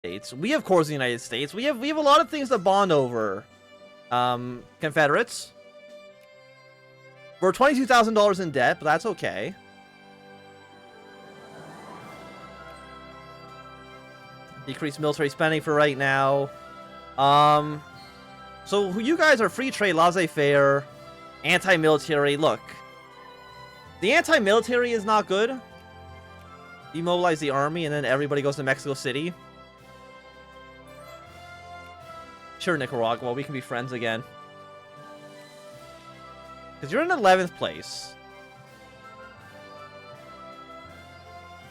States. We, of course, the United States. We have a lot of things to bond over. Confederates. We're $22,000 in debt, but that's okay. Decrease military spending for right now. So you guys are free trade, laissez-faire, anti-military. Look, the anti-military is not good. Demobilize the army, and then everybody goes to Mexico City. Sure, Nicaragua, we can be friends again. Because you're in 11th place.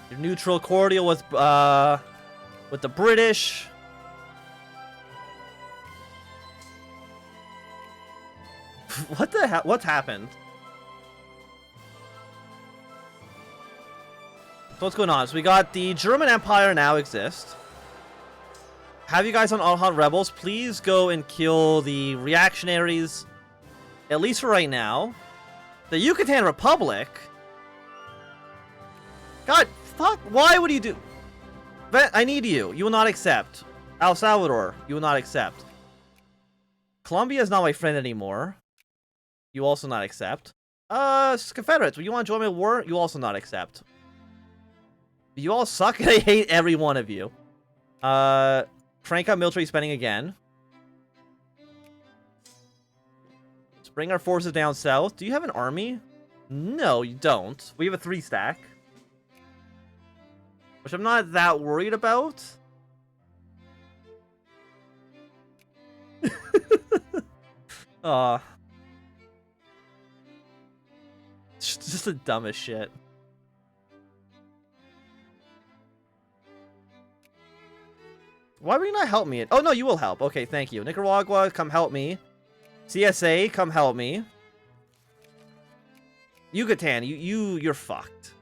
You're neutral, cordial with the British. What the hell? What's happened? So what's going on? So we got the German Empire now exists. Have you guys on Hunt Rebels? Please go and kill the reactionaries. At least for right now. The Yucatan Republic? God, fuck. Why would you do... I need you. You will not accept. El Salvador, you will not accept. Colombia is not my friend anymore. You also not accept. Confederates, you want to join my war? You also not accept. You all suck and I hate every one of you. Crank up military spending again. Let's bring our forces down south. Do you have an army? No, you don't. We have a 3-stack. Which I'm not that worried about. It's just the dumbest shit. Why would you not help me? Oh, no, you will help. Okay, thank you. Nicaragua, come help me. CSA, come help me. Yucatan, you're fucked.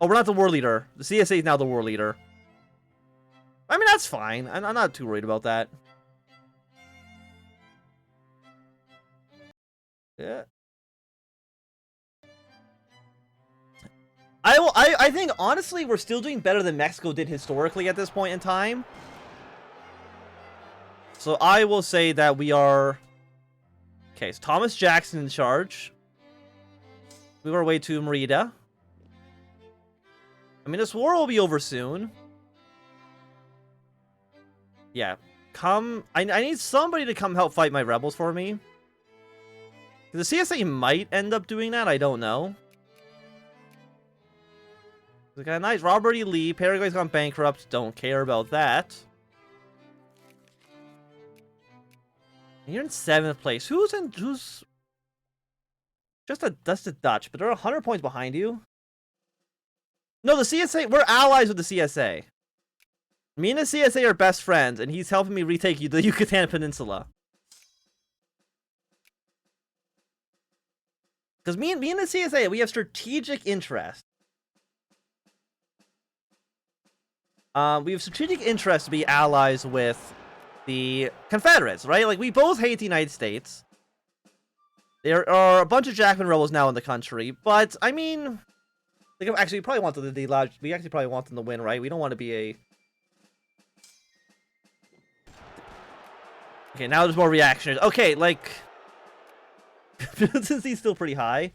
Oh, we're not the war leader. The CSA is now the war leader. I mean, that's fine. I'm not too worried about that. Yeah. I think, honestly, we're still doing better than Mexico did historically at this point in time. So I will say that we are... Okay, so Thomas Jackson in charge. Move our way to Merida. I mean, this war will be over soon. Yeah, come... I need somebody to come help fight my rebels for me. The CSA might end up doing that, I don't know. We got a nice Robert E. Lee. Paraguay's gone bankrupt. Don't care about that. And you're in 7th place. Who's that's the Dutch, but they're 100 points behind you. No, the CSA, we're allies with the CSA. Me and the CSA are best friends, and he's helping me retake the Yucatan Peninsula. Because me and the CSA, we have strategic interest. We have strategic interest to be allies with the Confederates, right? Like, we both hate the United States. There are a bunch of Jackman rebels now in the country, but, I mean... Like, actually, we probably want them to we actually probably want them to win, right? We don't want to be a... Okay, now there's more reactionaries. Okay, like... Since he's still pretty high.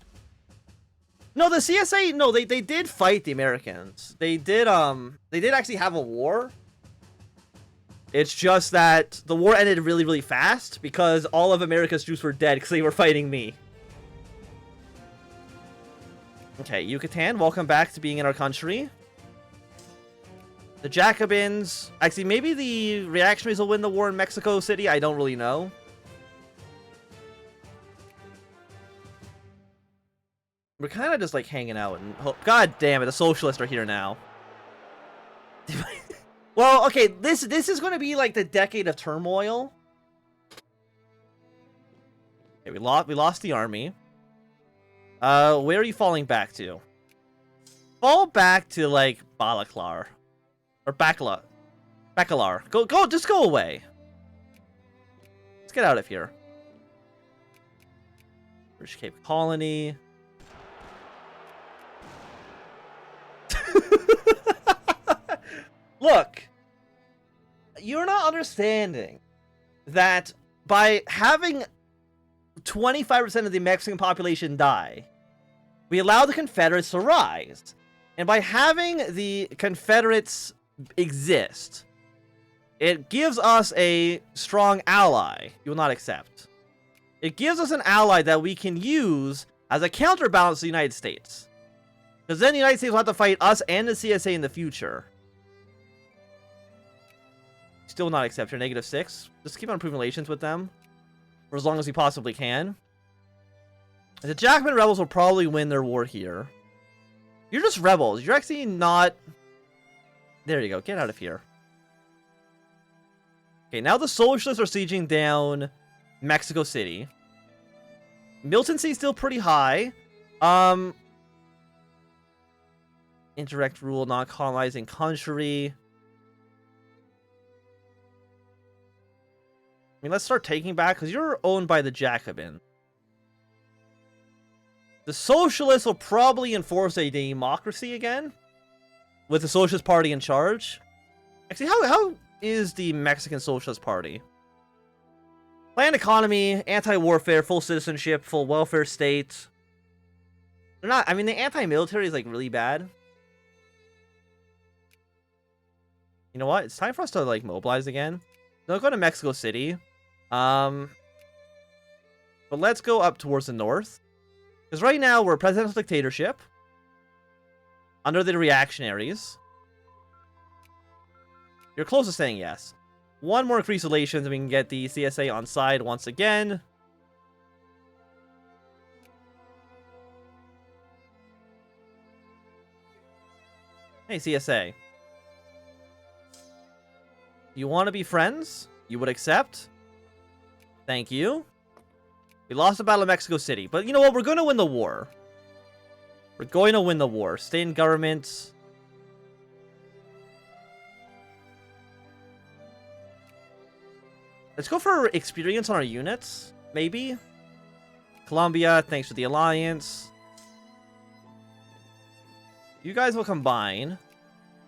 No, the CSA, no, they did fight the Americans. They did actually have a war. It's just that the war ended really, really fast because all of America's troops were dead because they were fighting me. Okay, Yucatan, welcome back to being in our country. The Jacobins, actually, maybe the reactionaries will win the war in Mexico City. I don't really know. We're kind of just like hanging out and God damn it, the socialists are here now. Well, okay, this is going to be like the decade of turmoil. Okay, we lost the army. Where are you falling back to? Fall back to like Balaklar or Bacalar. Just go away. Let's get out of here. British Cape Colony. Look, you're not understanding that by having 25% of the Mexican population die, we allow the Confederates to rise. And by having the Confederates exist, it gives us a strong ally you will not accept. It gives us an ally that we can use as a counterbalance to the United States. Because then the United States will have to fight us and the CSA in the future. Still not accept your -6. Just keep on improving relations with them for as long as we possibly can. The Jackman rebels will probably win their war here. You're just rebels. You're actually not... There you go. Get out of here. Okay, now the socialists are sieging down Mexico City. Militancy is still pretty high. Indirect rule, non-colonizing country. I mean, let's start taking back, because you're owned by the Jacobin. The socialists will probably enforce a democracy again, with the Socialist Party in charge. Actually, how is the Mexican Socialist Party? Planned economy, anti-warfare, full citizenship, full welfare state. They're not, I mean, the anti-military is, like, really bad. You know what? It's time for us to, like, mobilize again. Don't go to Mexico City. But let's go up towards the north. Because right now, we're a presidential dictatorship. Under the reactionaries. You're close to saying yes. One more increased relations, and we can get the CSA on side once again. Hey, CSA. You want to be friends? You would accept? Thank you. We lost the Battle of Mexico City. But you know what? We're going to win the war. We're going to win the war. Stay in government. Let's go for experience on our units. Maybe. Colombia, thanks for the alliance. You guys will combine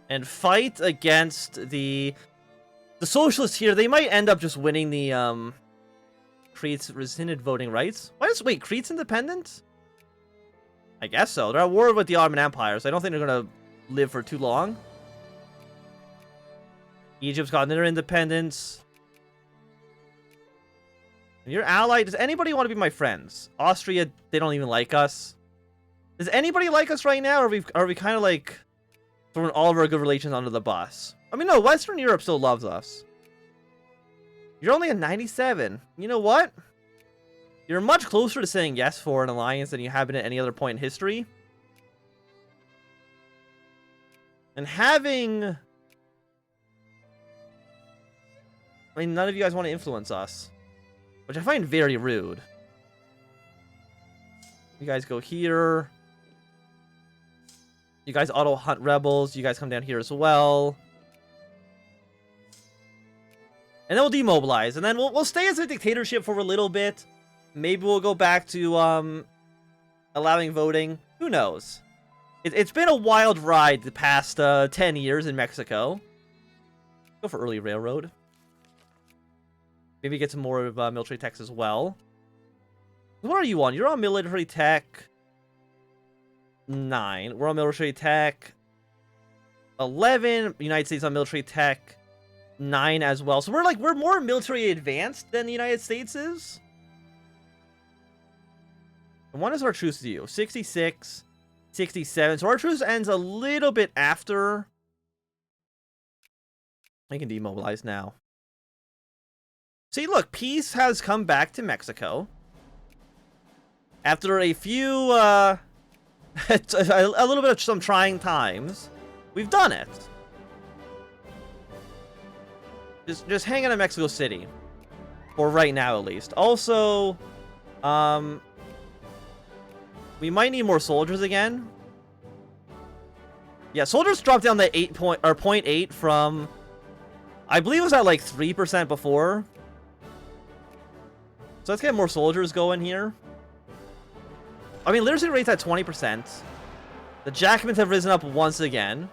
and fight against the socialists here. They might end up just winning the Crete's rescinded voting rights. Wait, Crete's independent? I guess so. They're at war with the Ottoman Empire, so I don't think they're gonna live for too long. Egypt's gotten their independence. Your ally, does anybody want to be my friends? Austria, they don't even like us. Does anybody like us right now, or are we kind of like throwing all of our good relations under the bus? I mean, no, Western Europe still loves us. You're only at 97. You know what? You're much closer to saying yes for an alliance than you have been at any other point in history. And having... I mean, none of you guys want to influence us. Which I find very rude. You guys go here. You guys auto-hunt rebels. You guys come down here as well. And then we'll demobilize. And then we'll stay as a dictatorship for a little bit. Maybe we'll go back to allowing voting. Who knows? It's been a wild ride the past 10 years in Mexico. Go for early railroad. Maybe get some more of military techs as well. What are you on? You're on military tech 9. We're on military tech 11. United States on military tech 9 as well. So we're more military advanced than the United States is. And when does our truce due? 66, 67. So our truce ends a little bit after. I can demobilize now. See, look, peace has come back to Mexico. After a few, a little bit of some trying times, we've done it. Just hang out in Mexico City. For right now, at least. Also, we might need more soldiers again. Yeah, soldiers dropped down to 0.8 from, I believe it was at like 3% before. So let's get more soldiers going here. I mean, literacy rate's at 20%. The Jacobins have risen up once again.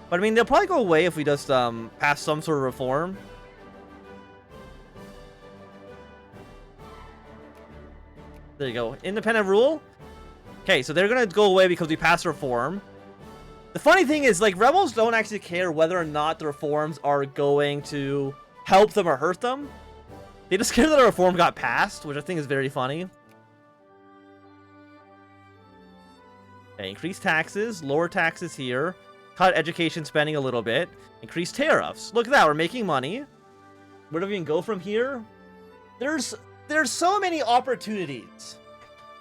But I mean, they'll probably go away if we just pass some sort of reform. There you go. Independent rule. Okay, so they're gonna go away because we passed reform. The funny thing is, like, rebels don't actually care whether or not the reforms are going to help them or hurt them. They just care that a reform got passed, which I think is very funny. Okay, increase taxes, lower taxes here, cut education spending a little bit, increase tariffs. Look at that, we're making money. Where do we even go from here? There's so many opportunities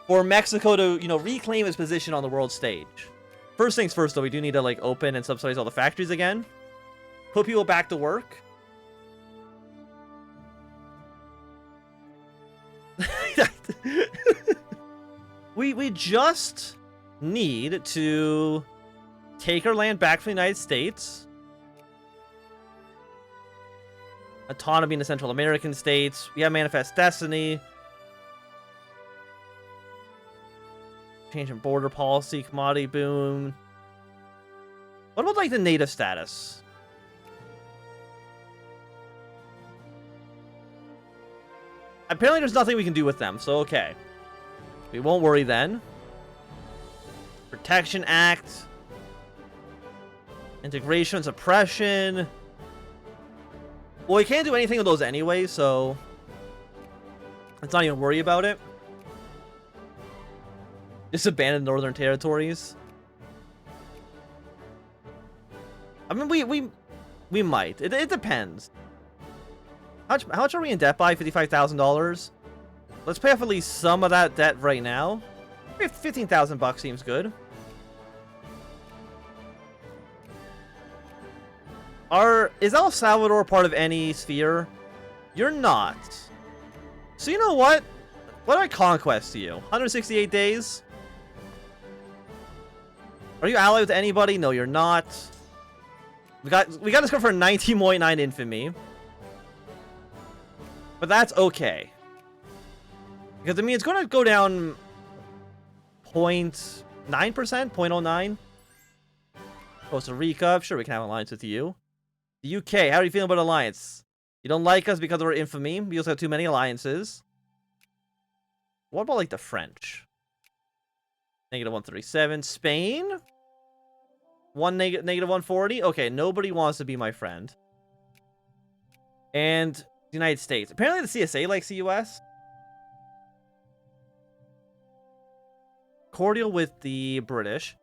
for Mexico to, you know, reclaim its position on the world stage. First things first, though, we do need to, like, open and subsidize all the factories again. Put people back to work. we just need to take our land back from the United States. Autonomy in the Central American states. We have Manifest Destiny. Change in border policy, commodity boom. What about, like, the native status? Apparently there's nothing we can do with them, so okay. We won't worry then. Protection Act. Integration and suppression. Well, we can't do anything with those anyway, so let's not even worry about it. Just abandon northern territories. I mean, we might. It depends. How much are we in debt by? $55,000. Let's pay off at least some of that debt right now. $15,000 seems good. Is El Salvador part of any sphere? You're not. So you know what? What do I conquest you? 168 days? Are you allied with anybody? No, you're not. We got this go for 19.9 infamy. But that's okay. Because, I mean, it's going to go down 0.9%, 0.09. Costa Rica, sure, we can have an alliance with you. The UK, how are you feeling about alliance? You don't like us because of our infamy. We also have too many alliances. What about, like, the French? Negative 137. Spain? Negative 140? Okay, nobody wants to be my friend. And the United States. Apparently the CSA likes the US. Cordial with the British.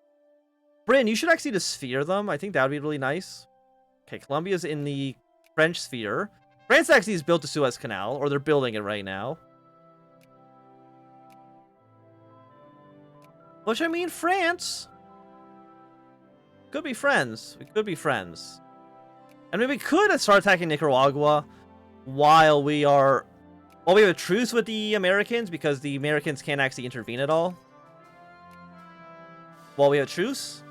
Britain, you should actually just sphere them. I think that would be really nice. Okay, Colombia's in the French sphere. France actually has built the Suez Canal, or they're building it right now. Which, I mean, France could be friends. We could be friends. I mean, we could start attacking Nicaragua while we have a truce with the Americans, because the Americans can't actually intervene at all. While we have a truce.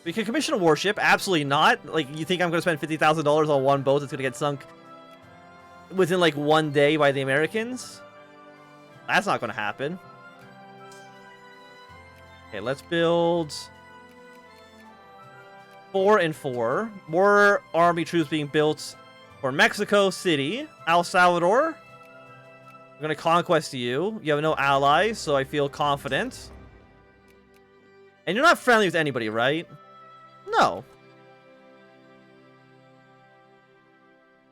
We can commission a warship. Absolutely not. Like, you think I'm going to spend $50,000 on one boat that's going to get sunk within, like, one day by the Americans? That's not going to happen. Okay, let's build 4 and 4. More army troops being built for Mexico City. El Salvador. We're going to conquest you. You have no allies, so I feel confident. And you're not friendly with anybody, right? No.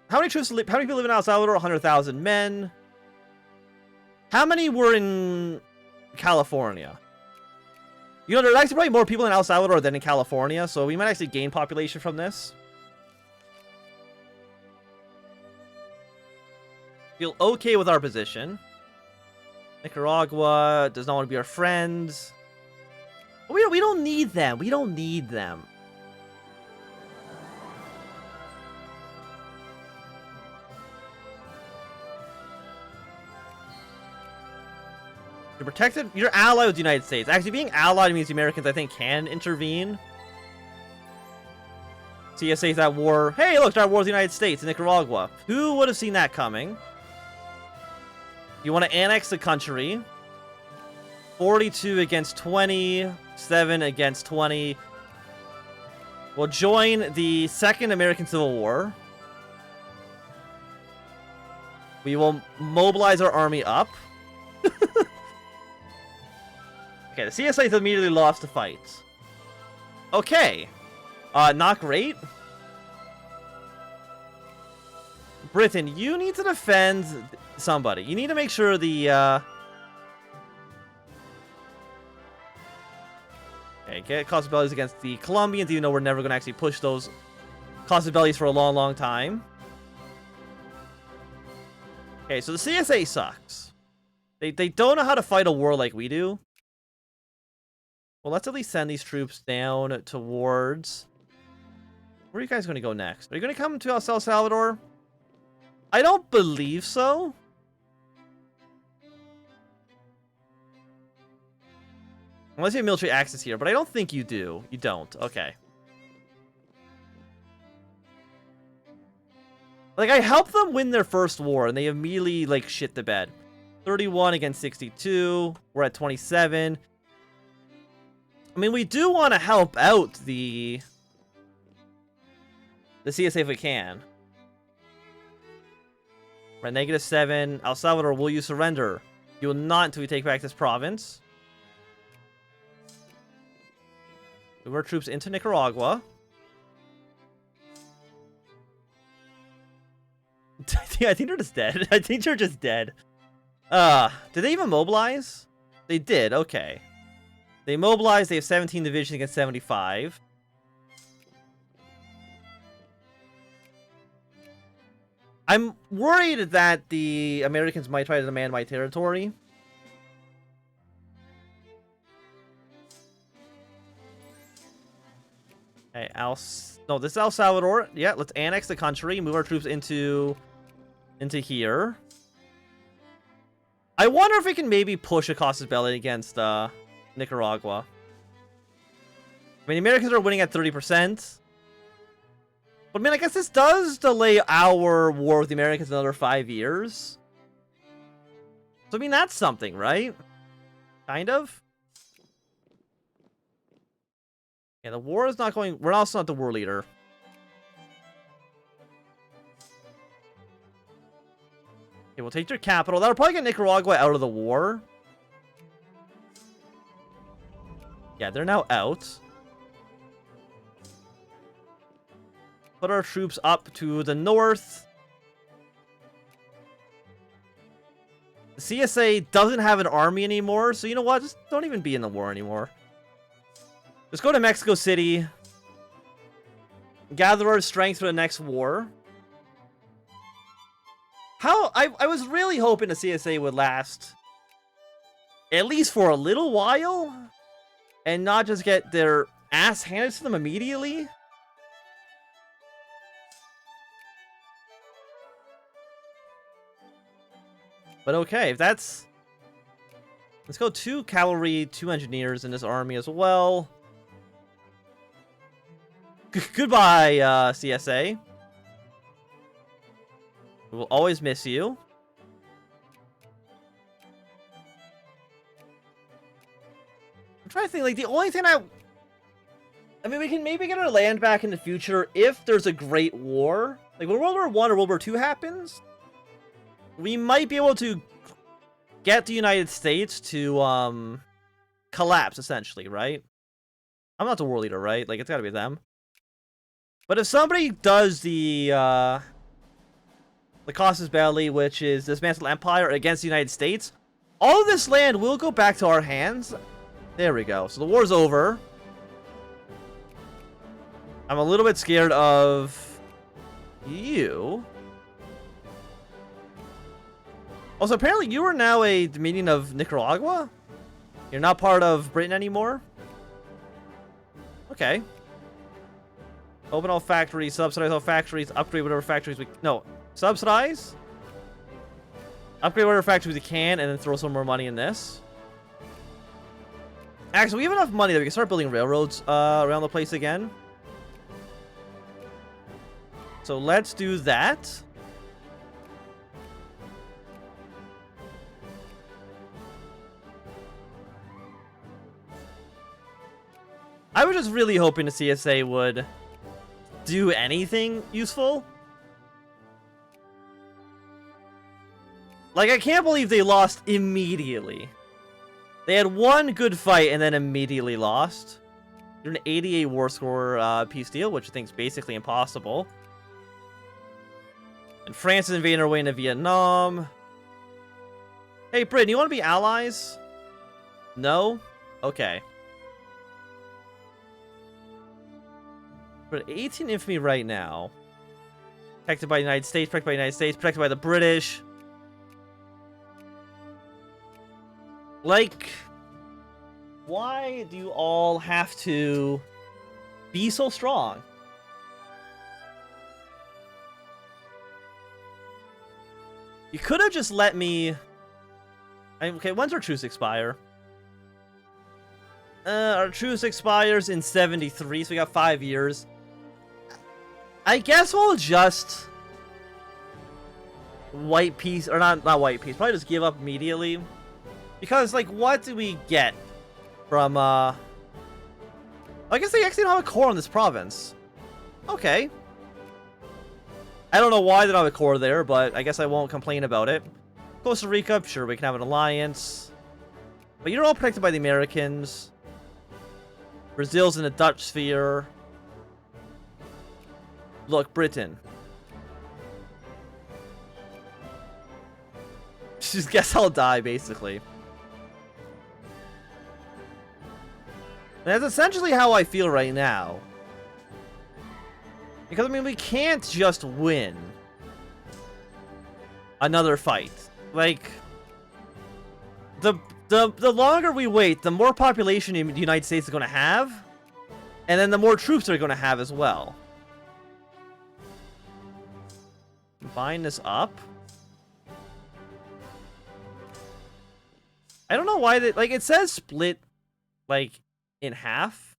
How many people live in El Salvador? 100,000 men. How many were in California? You know, there's actually probably more people in El Salvador than in California, so we might actually gain population from this. Feel okay with our position. Nicaragua does not want to be our friends. We don't need them. We don't need them. You're protected. You're allied with the United States. Actually, being allied means the Americans, I think, can intervene. CSA's at war. Hey, look, they're at war with the United States in Nicaragua. Who would have seen that coming? You want to annex the country. 42 against 20. 7 against 20. We'll join the Second American Civil War. We will mobilize our army up. Okay, the CSA's immediately lost the fight. Okay. Not great. Britain, you need to defend somebody. You need to make sure the, Okay, get cost of bellies against the Colombians, even though we're never going to actually push those cost of bellies for a long, long time. Okay, so the CSA sucks. They don't know how to fight a war like we do. Well, let's at least send these troops down towards... Where are you guys going to go next? Are you going to come to El Salvador? I don't believe so. Unless you have military access here, but I don't think you do. You don't. Okay. Like, I helped them win their first war, and they immediately, like, shit the bed. 31 against 62. We're at 27. I mean, we do want to help out the CSA if we can. We're at -7. El Salvador, will you surrender? You will not until we take back this province. Move our troops into Nicaragua. I think they're just dead. I think they're just dead. Did they even mobilize? They did, okay. They mobilized, they have 17 divisions against 75. I'm worried that the Americans might try to demand my territory. Okay, no, this is El Salvador. Yeah, let's annex the country, move our troops into here. I wonder if we can maybe push a casus belli against Nicaragua. I mean, the Americans are winning at 30%. But, I mean, I guess this does delay our war with the Americans another 5 years. So, I mean, that's something, right? Kind of. Yeah, the war is not going... We're also not the war leader. Okay, we'll take their capital. That'll probably get Nicaragua out of the war. Yeah, they're now out. Put our troops up to the north. The CSA doesn't have an army anymore, so you know what? Just don't even be in the war anymore. Just go to Mexico City. Gather our strength for the next war. I was really hoping the CSA would last at least for a little while and not just get their ass handed to them immediately. But okay, if that's... Let's go 2 cavalry, 2 engineers in this army as well. Goodbye, CSA. We will always miss you. I'm trying to think, like, the only thing I mean, we can maybe get our land back in the future if there's a great war. Like, when World War I or World War II happens, we might be able to get the United States to, collapse, essentially, right? I'm not the war leader, right? Like, it's gotta be them. But if somebody does the casus belli, which is dismantle empire against the United States, all of this land will go back to our hands. There we go. So the war's over. I'm a little bit scared of you. Also, apparently you are now a Dominion of Nicaragua? You're not part of Britain anymore? Okay. Open all factories, subsidize all factories, upgrade whatever factories we... No, subsidize? Upgrade whatever factories we can, and then throw some more money in this. Actually, we have enough money that we can start building railroads around the place again. So let's do that. was really hoping the CSA would do anything useful. Like, I can't believe they lost immediately. They had one good fight and then immediately lost. They're an 88 war score peace deal, which I think is basically impossible. And France is invading our way into Vietnam. Hey, Britain, you want to be allies? No? Okay. But 18 infantry right now. Protected by the United States, protected by the United States, protected by the British. Like, why do you all have to be so strong? You could have just let me... Okay, when's our truce expire? Our truce expires in 73, so we got 5 years. I guess we'll just... white peace, or not white peace, probably just give up immediately. Because, like, what do we get from, I guess they actually don't have a core in this province. Okay. I don't know why they don't have a core there, but I guess I won't complain about it. Costa Rica, sure, we can have an alliance. But you're all protected by the Americans. Brazil's in the Dutch sphere. Look, Britain. Just guess I'll die, basically. And that's essentially how I feel right now. Because, I mean, we can't just win another fight. Like, the longer we wait, the more population the United States is going to have, and then the more troops they're going to have as well. Combine this up. I don't know why they, like, it says split, like, in half.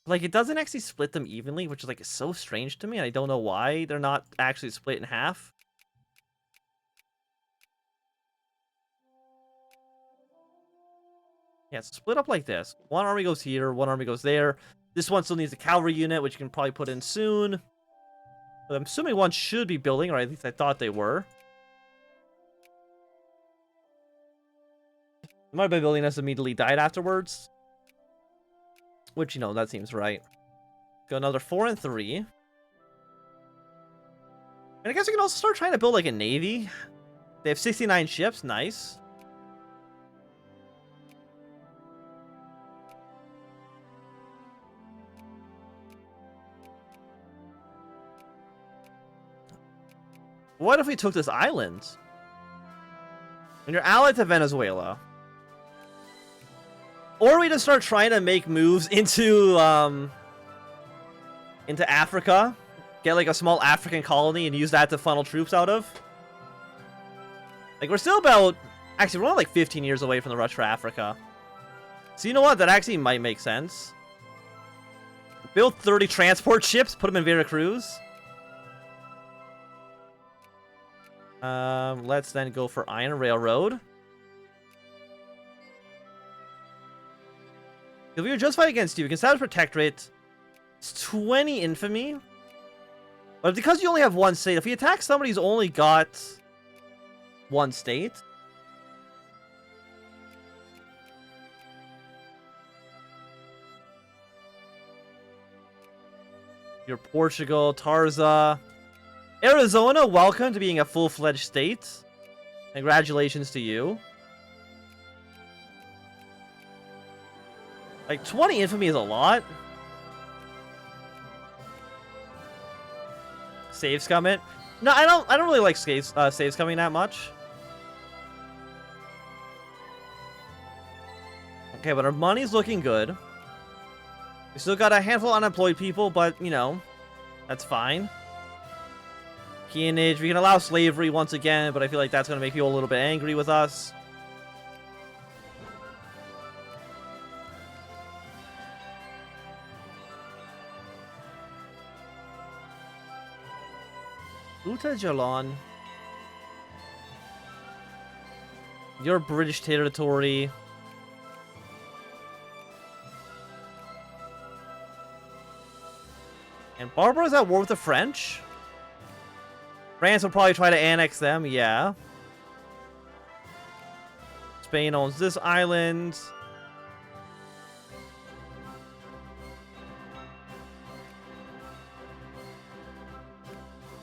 Like, it doesn't actually split them evenly, which is, like, so strange to me, and I don't know why they're not actually split in half. Yeah, so split up like this. One army goes here, one army goes there. This one still needs a cavalry unit, which you can probably put in soon. But I'm assuming one should be building, or at least I thought they were. They might have been building this immediately died afterwards. Which, you know, that seems right. Go another 4 and 3. And I guess we can also start trying to build, like, a navy. They have 69 ships. Nice. What if we took this island? And you're allied to Venezuela. Or we just start trying to make moves into Africa. Get like a small African colony and use that to funnel troops out of. Like, we're still about... Actually, we're only like 15 years away from the rush for Africa. So you know what? That actually might make sense. Build 30 transport ships, put them in Veracruz. Let's then go for Iron Railroad. If we were just fighting against you, we can establish Protectorate. It's 20 infamy. But because you only have one state, if we attack somebody who's only got one state... You're Portugal, Tarza... Arizona, welcome to being a full-fledged state. Congratulations to you. Like, 20 infamy is a lot. Saves coming. No, I don't really like saves coming that much. Okay, but our money's looking good. We still got a handful of unemployed people, but, you know, that's fine. Peonage. We can allow slavery once again, but I feel like that's going to make people a little bit angry with us. Uta Jalon. Your British territory. And Barbara's at war with the French. France will probably try to annex them, yeah. Spain owns this island.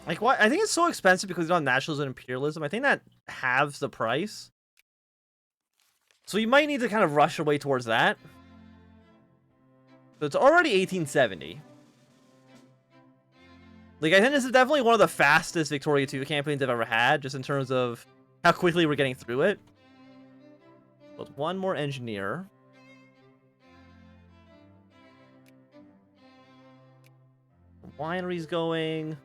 Like, why? I think it's so expensive because it's on nationalism and imperialism. I think that halves the price. So you might need to kind of rush your way towards that. So it's already 1870. Like, I think this is definitely one of the fastest Victoria 2 campaigns I've ever had, just in terms of how quickly we're getting through it. With one more engineer. Winery's going.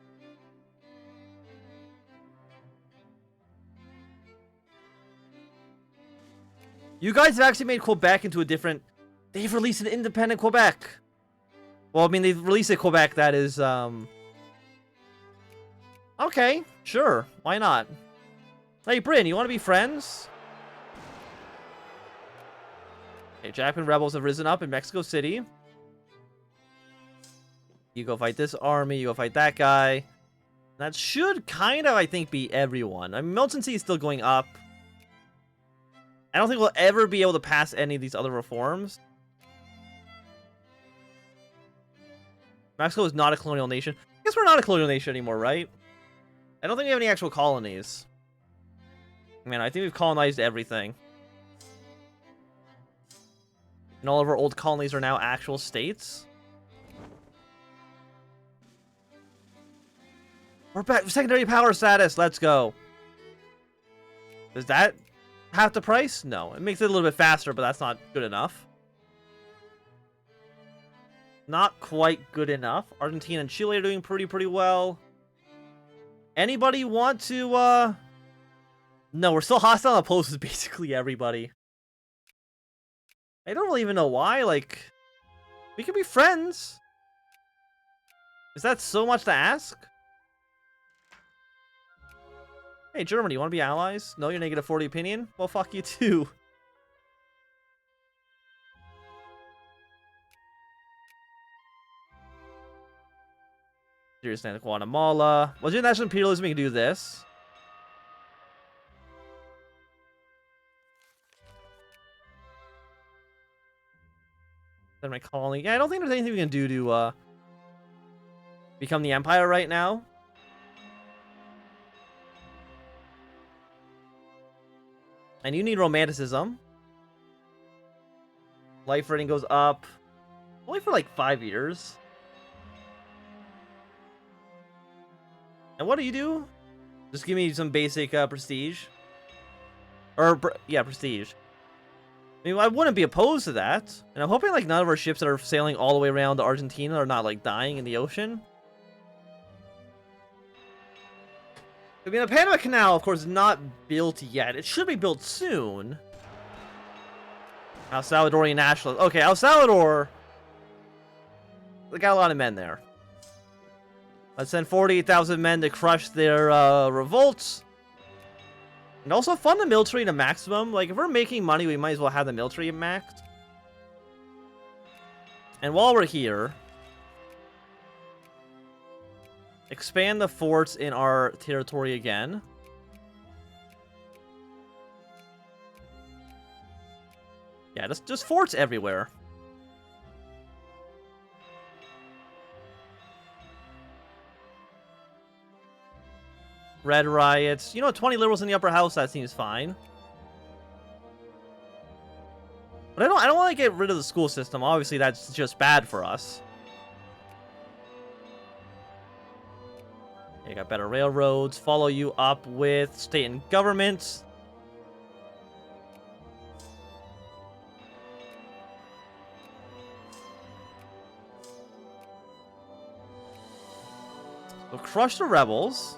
You guys have actually made Quebec into a different... They've released an independent Quebec. Well, I mean, they've released a Quebec that is, Okay, sure. Why not? Hey, Bryn, you want to be friends? Okay, Japan rebels have risen up in Mexico City. You go fight this army, you go fight that guy. That should kind of, I think, be everyone. I mean, militancy is still going up. I don't think we'll ever be able to pass any of these other reforms. Mexico is not a colonial nation. I guess we're not a colonial nation anymore, right? I don't think we have any actual colonies. Man, I think we've colonized everything. And all of our old colonies are now actual states. We're back. Secondary power status. Let's go. Does that half the price? No. It makes it a little bit faster, but that's not good enough. Not quite good enough. Argentina and Chile are doing pretty well. Anybody want to, No, we're still hostile and opposed to basically everybody. I don't really even know why, like... We can be friends. Is that so much to ask? Hey, Germany, you want to be allies? No, you're negative 40 opinion? Well, fuck you too. Serious land of Guatemala. Well, your national imperialism, you can do this. Then my colony. Yeah, I don't think there's anything we can do to become the empire right now. And you need romanticism. Life rating goes up. Only for like 5 years. And what do you do? Just give me some basic prestige. Or, yeah, prestige. I mean, I wouldn't be opposed to that. And I'm hoping like none of our ships that are sailing all the way around to Argentina are not like dying in the ocean. I mean, the Panama Canal, of course, is not built yet. It should be built soon. El Salvadorian nationalists. Okay, El Salvador. They got a lot of men there. Let's send 48,000 men to crush their revolts. And also fund the military to maximum. Like, if we're making money, we might as well have the military maxed. And while we're here... expand the forts in our territory again. Yeah, just forts everywhere. Red riots. You know, 20 liberals in the upper house, that seems fine. But I don't want to get rid of the school system. Obviously, that's just bad for us. You got better railroads. Follow you up with state and government. So crush the rebels.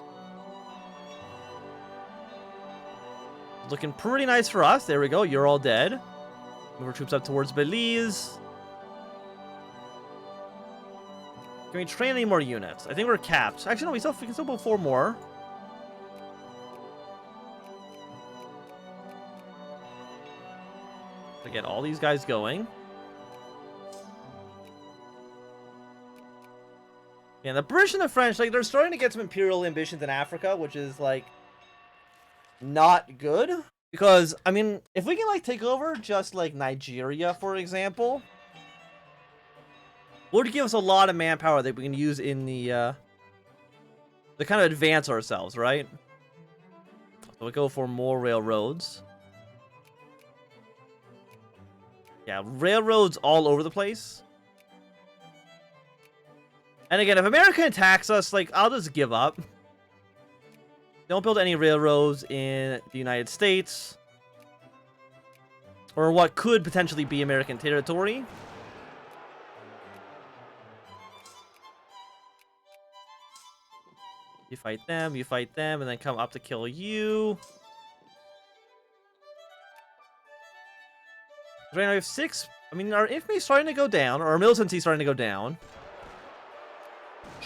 Looking pretty nice for us. There we go. You're all dead. Move our troops up towards Belize. Can we train any more units? I think we're capped. Actually, no, we can still build 4 more. To get all these guys going. Yeah, the British and the French, like, they're starting to get some imperial ambitions in Africa, which is, like, not good. Because, I mean, if we can, like, take over just, like, Nigeria, for example, would give us a lot of manpower that we can use in the, to kind of advance ourselves, right? So we go for more railroads. Yeah, railroads all over the place. And again, if America attacks us, like, I'll just give up. Don't build any railroads in the United States. Or what could potentially be American territory. You fight them, and then come up to kill you. Right now we have 6. I mean, our infantry is starting to go down, or our militancy is starting to go down.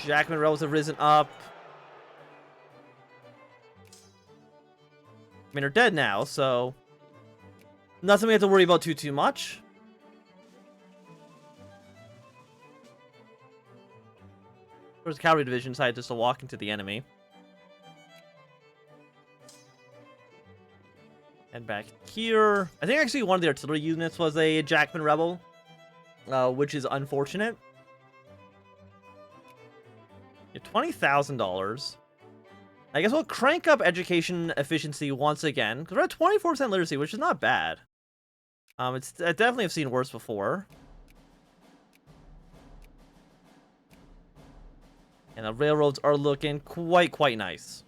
Jackman rebels have risen up. I mean, they're dead now, so nothing we have to worry about too much. There's a cavalry division decided just to walk into the enemy. And back here, I think actually one of the artillery units was a Jackman rebel, which is unfortunate. $20,000. I guess we'll crank up education efficiency once again, because we're at 24% literacy, which is not bad. I definitely have seen worse before. And the railroads are looking quite nice.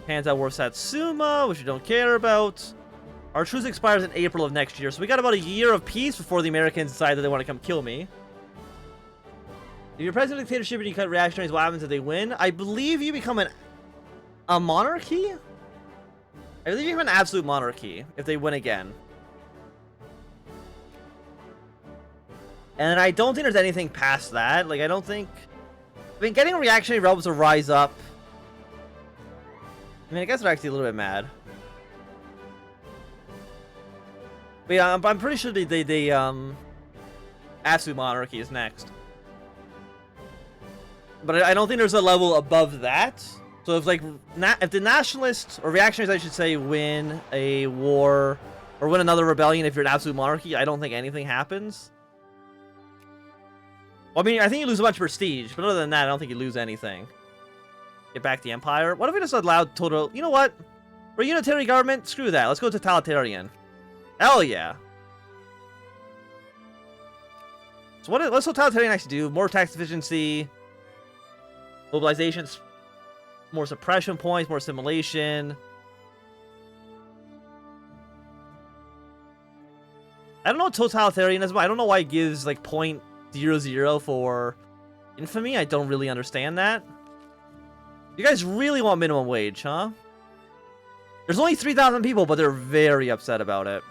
Hands out War Satsuma, which we don't care about. Our truce expires in April of next year, so we got about a year of peace before the Americans decide that they want to come kill me. If you're president of a dictatorship and you cut reactionaries, what happens if they win? I believe you become a monarchy? I believe you become an absolute monarchy if they win again. And I don't think there's anything past that. Like, I don't think... I mean, getting reactionary rebels to rise up... I mean, I guess they're actually a little bit mad. But yeah, I'm pretty sure they absolute monarchy is next. But I don't think there's a level above that. So if, like, if the nationalists, or reactionaries, I should say, win a war, or win another rebellion if you're an absolute monarchy, I don't think anything happens. Well, I mean, I think you lose a bunch of prestige, but other than that, I don't think you lose anything. Get back the empire. What if we just allowed total... You know what? For a unitary government, screw that. Let's go totalitarian. Hell yeah. So what's totalitarian actually do? More tax efficiency, mobilizations, more suppression points, more assimilation. I don't know totalitarianism. I don't know why it gives like 0.00 for infamy. I don't really understand that. You guys really want minimum wage, huh? There's only 3,000 people, but they're very upset about it.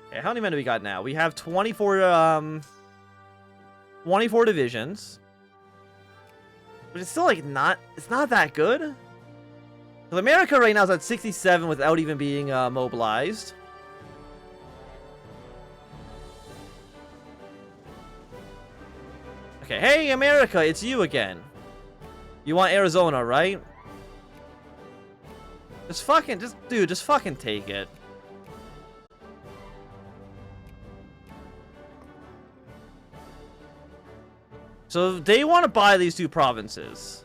Okay, how many men do we got now? We have 24 divisions. But it's still like it's not that good. Because America right now is at 67 without even being mobilized. Okay, hey America, it's you again. You want Arizona, right? Just fucking take it. So they want to buy these two provinces.